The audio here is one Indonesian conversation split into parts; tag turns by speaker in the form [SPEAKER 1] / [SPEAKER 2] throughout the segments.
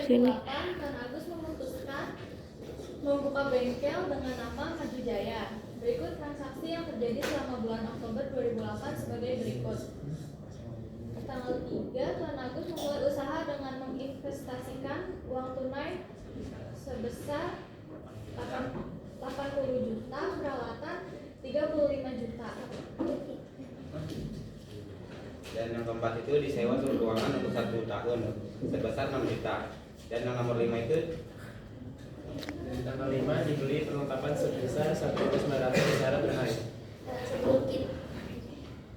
[SPEAKER 1] sini.
[SPEAKER 2] Tuan Agus memutuskan membuka bengkel dengan nama Maju Jaya. Berikut transaksi yang terjadi selama bulan Oktober 2008 sebagai berikut. Tanggal 3, Tuan Agus memulai usaha dengan menginvestasikan uang tunai sebesar 80 juta, peralatan 35 juta.
[SPEAKER 3] Dan yang keempat itu disewa surat keuangan untuk 1 tahun sebesar 6 juta. Dan yang nomor 5 itu
[SPEAKER 4] dan tanggal 5 dibeli perlengkapan sebesar 1.900 syarat tunai.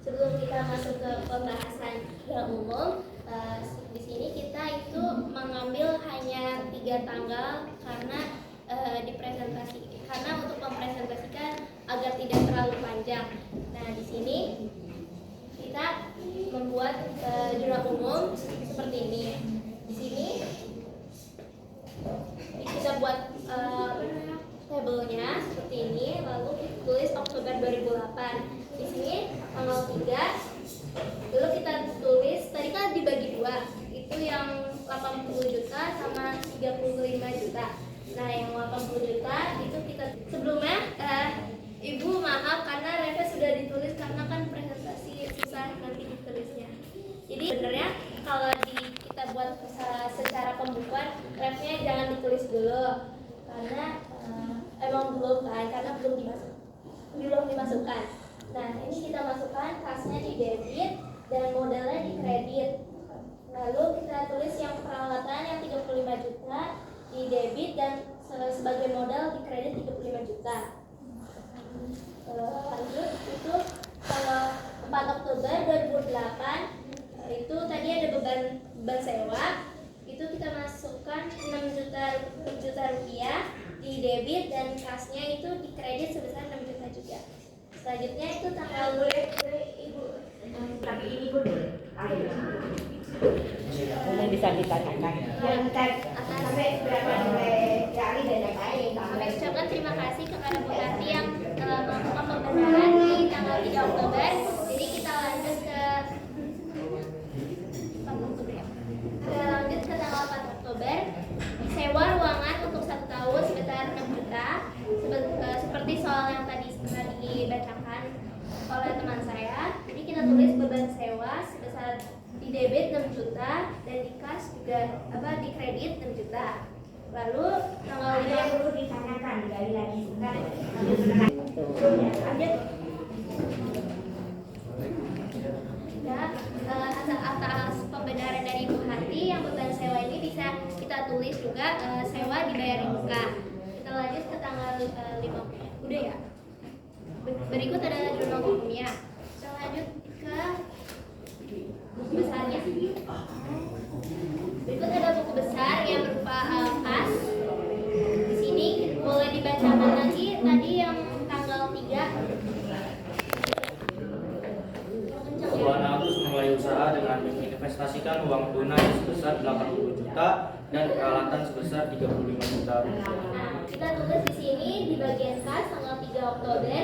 [SPEAKER 5] Sebelum kita masuk ke pembahasan yang umum, di sini kita itu mengambil hanya 3 tanggal karena karena untuk mempresentasikan agar tidak terlalu panjang. Nah, di sini kita membuat jurnal umum seperti ini. Di sini kita buat tabelnya seperti ini, lalu tulis Oktober 2008. Di sini tanggal 3, lalu kita tulis tadi kan dibagi 2, itu yang 80 juta sama 35 juta. Nah, yang 80 juta itu kita sebelumnya Ibu maaf karena refnya sudah ditulis karena kan presentasi susah nanti ditulisnya. Jadi sebenarnya kalau kita buat secara pembukuan refnya jangan ditulis dulu karena emang belum kan, karena belum dimasukkan. Nah, ini kita masukkan kasnya di debit dan modalnya di kredit. Lalu kita tulis yang peralatan yang 35 juta di debit dan sebagai modal di kredit 35 juta. Lanjut itu tanggal 4 Oktober 2008 itu tadi ada beban sewa, itu kita masukkan 6 juta rupiah di debit dan kasnya itu di kredit sebesar 6 juta juga. Selanjutnya itu tanggal Ibu
[SPEAKER 6] tapi ini pun boleh.
[SPEAKER 1] Mungkin bisa ditanyakan.
[SPEAKER 6] Sampai berapa kali dan lain-lain.
[SPEAKER 5] Kami ucapkan terima kasih kepada Bu Hati yang telah melakukan pembenaran di tanggal 3 Oktober. Jadi kita lanjut ke tanggal 4 Oktober. Sewa ruangan untuk 1 tahun sebesar 6 juta. Seperti soal yang tadi dibacakan oleh teman saya. Jadi kita tulis beban sewa sebesar di debit 6 juta dan di kas juga di kredit 6 juta. Lalu tanggal 5
[SPEAKER 6] yang perlu ditanyakan sekali lagi.
[SPEAKER 5] lanjut atas pembenaran dari Bu Hati yang beban sewa ini bisa kita tulis juga sewa dibayar di muka. Kita lanjut ke tanggal 5. Udah ya. Berikut adalah jurnal umumnya. Kita lanjut ke buku besarnya. Berikut ada buku besar yang berupa kas. Di sini boleh dibacakan lagi tadi yang tanggal 3.
[SPEAKER 4] Tuan Agus memulai usaha dengan menginvestasikan uang tunai sebesar 80 juta dan peralatan sebesar 35 juta rupiah.
[SPEAKER 5] Nah, kita tulis di sini di bagian kas tanggal 3 Oktober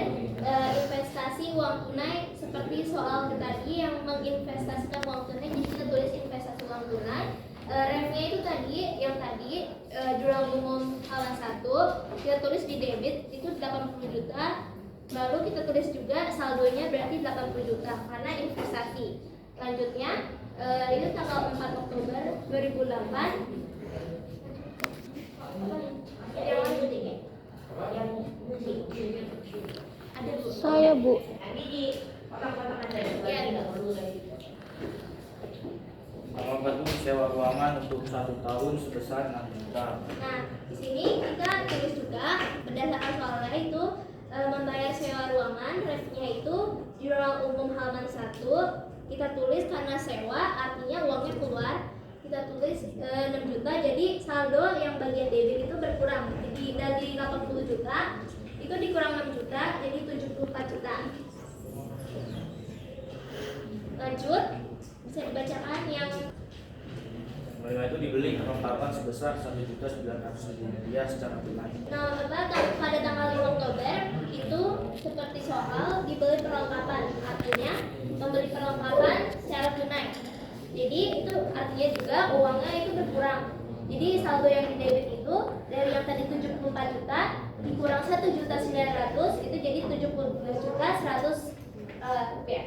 [SPEAKER 5] investasi uang tunai seperti soal tadi yang menginvestasikan uang tunai. Jadi kita tulis investasi uang tunai. Refnya itu yang tadi jurnal umum halaman 1 kita tulis di debit itu 80 juta. Lalu kita tulis juga saldonya berarti 80 juta karena investasi. Lanjutnya itu tanggal 4 Oktober 2008. Yang lanjut ini. Ada Bu.
[SPEAKER 1] Saya Bu.
[SPEAKER 5] Ya,
[SPEAKER 4] Tanggal 4 sewa ruangan untuk 1 tahun sebesar 6 juta.
[SPEAKER 5] Nah, di sini kita tulis juga berdasarkan soalnya itu membayar sewa ruangan, refnya itu jurnal umum halaman 1 kita tulis karena sewa artinya uangnya keluar, kita tulis 6 juta, jadi saldo yang bagian debit itu berkurang. Jadi dari 80 juta itu dikurang 6 juta jadi 74 juta. Lanjut, bisa dibacakan yang
[SPEAKER 4] Mulai itu dibeli perlengkapan sebesar 1.900.000 rupiah secara tunai.
[SPEAKER 5] Nah, pada tanggal 5 Oktober itu seperti soal dibeli perlengkapan, artinya membeli perlengkapan secara tunai. Jadi itu artinya juga uangnya itu berkurang. Jadi saldo yang di debit itu dari yang tadi 74 juta dikurang 1.900.000 itu jadi 17.100.000 rupiah.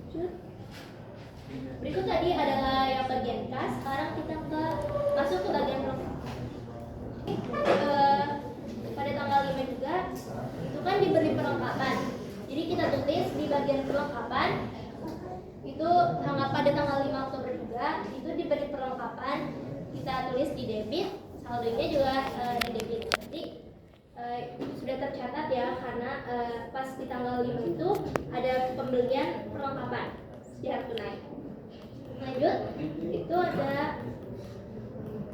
[SPEAKER 5] Oke. Berikut tadi adalah yang bagian kas. Sekarang kita masuk ke bagian pada tanggal 5 juga itu kan diberi perlengkapan. Jadi kita tulis di bagian perlengkapan itu pada tanggal 5 Oktober juga itu diberi perlengkapan, kita tulis di debit, saldonya juga di debit. Jadi sudah tercatat ya karena pas di tanggal 5 itu ada pembelian perlengkapan secara tunai. Lanjut, itu ada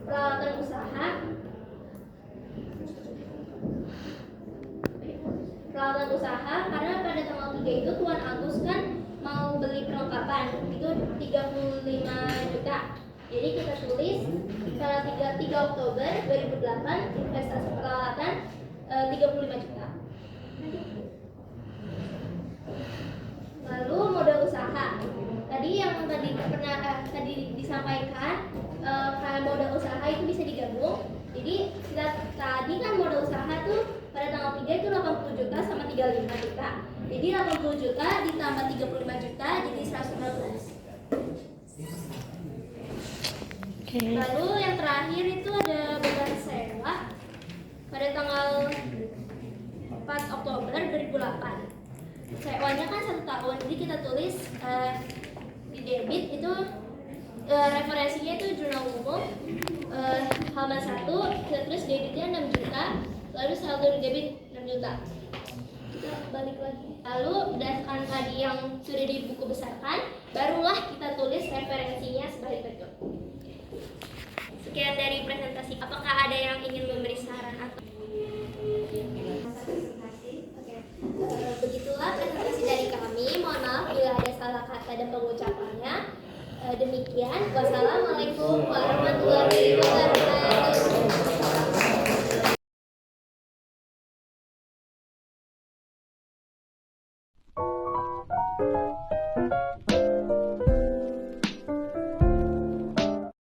[SPEAKER 5] peralatan usaha. Peralatan usaha karena pada tanggal 3 itu Tuan Agus kan mau beli perlengkapan itu 35 juta. Jadi kita tulis tanggal 3 Oktober 2008 investasi peralatan 35 juta. Lalu modal usaha. Tadi yang tadi disampaikan kalau modal usaha itu bisa digabung. Jadi tadi kan modal usaha tuh pada tanggal 3 itu 80 juta sama 35 juta. Jadi 80 juta ditambah 35 juta jadi 115. Lalu yang terakhir itu ada beban sewa pada tanggal 4 Oktober 2008. Sewanya kan 1 tahun, jadi kita tulis di debit itu referensinya itu jurnal umum halaman 1, kita tulis debitnya 6 juta, lalu saldo di debit 6 juta. Kita balik lagi. Lalu berdasarkan tadi yang sudah di buku besarkan, barulah kita tulis referensinya sebagai berikut. Sekian dari presentasi. Apakah ada yang ingin memberi saran atau? Begitulah presentasi dari kami. Mohon maaf bila ada salah kata dan pengucapannya. Demikian. Wassalamualaikum warahmatullahi wabarakatuh.